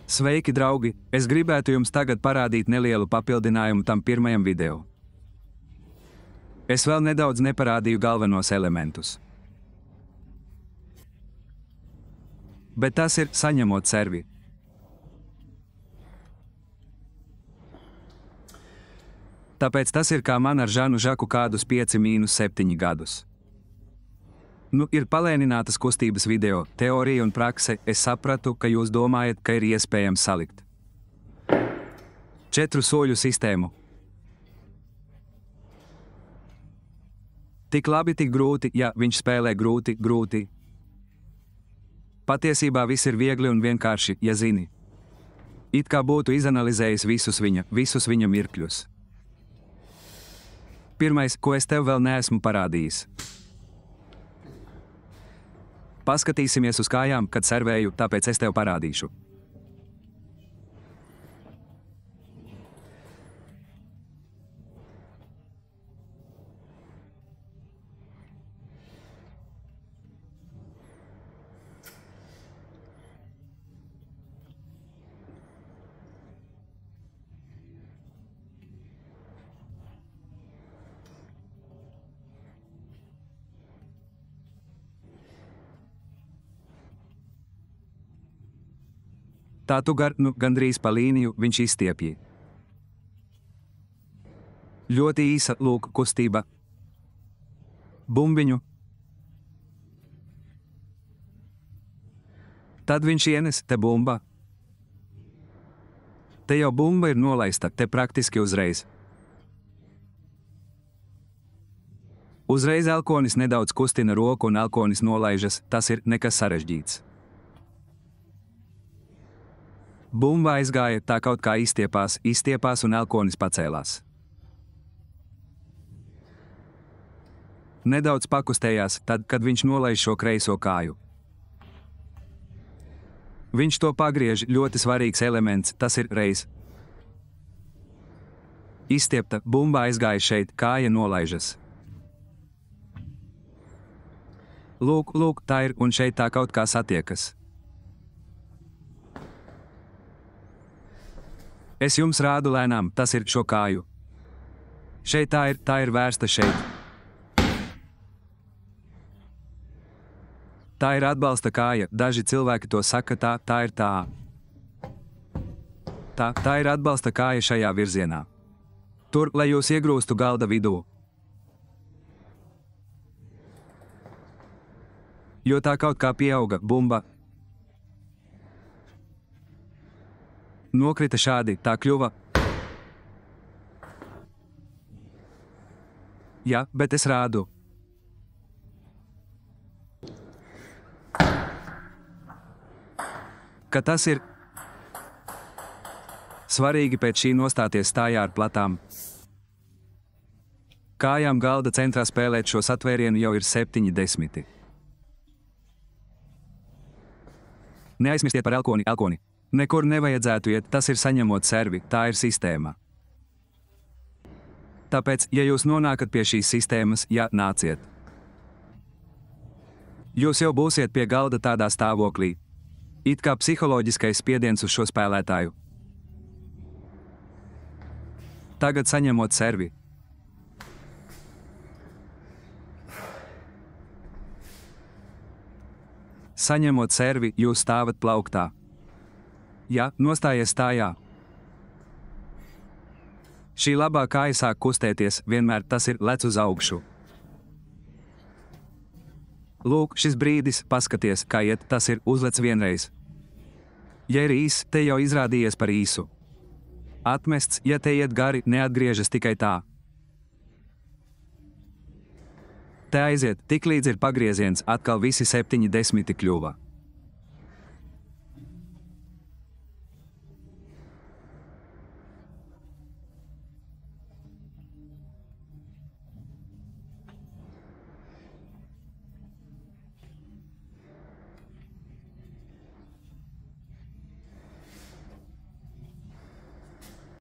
Sveiki, draugi! Es gribētu jums tagad parādīt nelielu papildinājumu tam pirmajam video. Es vēl nedaudz neparādīju galvenos elementus. Bet tas ir saņemot servi. Tāpēc tas ir kā man ar Žanu Žaku kādus 5-7 gadus. Nu, ir palēninātas kustības video, teorija un prakse, es sapratu, ka jūs domājat, ka ir iespējams salikt 4 soļu sistēmu. Tik labi, tik grūti, ja viņš spēlē grūti. Patiesībā viss ir viegli un vienkārši, ja zini. It kā būtu izanalizējis visus viņa mirkļus. Pirmais, ko es tev vēl neesmu parādījis. Paskatīsimies uz kājām, kad servēju, tāpēc es tev parādīšu. Tā tu gandrīz pa līniju viņš izstiepja. Ļoti īsa, lūk, kustība. Bumbiņu. Tad viņš ienes, te bumba. Te jau bumba ir nolaista, te praktiski uzreiz. Uzreiz elkonis nedaudz kustina roku un elkonis nolaižas, tas ir nekas sarežģīts. Bumba aizgāja, tā kaut kā izstiepās un elkonis pacēlās. Nedaudz pakustējās, tad, kad viņš nolaiž šo kreiso kāju. Viņš to pagriež, ļoti svarīgs elements, tas ir reiz. Izstiepta, bumba aizgāja šeit, kāja nolaižas. Lūk, tā ir, un šeit tā kaut kā satiekas. Es jums rādu lēnām, tas ir šo kāju. Šeit tā ir vērsta šeit. Tā ir atbalsta kāja, daži cilvēki to saka tā ir tā. Tā ir atbalsta kāja šajā virzienā. Tur, lai jūs iegrūstu galda vidū. Jo tā kaut kā pieauga, bumba. Nokrita šādi, tā kļuva. Jā, bet es rādu. Ka tas ir svarīgi pēc šī nostāties stājā ar platām. Kājām galda centrā spēlēt šo satvērienu jau ir 70. Neaizmirstiet par elkoni. Nekur nevajadzētu iet, tas ir saņemot servi, tā ir sistēma. Tāpēc, ja jūs nonākat pie šīs sistēmas, nāciet. Jūs jau būsiet pie galda tādā stāvoklī. It kā psiholoģiskais spiediens uz šo spēlētāju. Tagad saņemot servi. Saņemot servi, jūs stāvat plauktā. Jā, nostājies stājā. Šī labā kāja sāk kustēties, vienmēr tas ir lec uz augšu. Lūk, šis brīdis, paskaties, kā iet, tas ir uzlec vienreiz. Ja ir īs, te jau izrādījies par īsu. Atmests, ja te iet gari, neatgriežas tikai tā. Te aiziet, tik līdz ir pagrieziens, atkal visi 70 kļuva.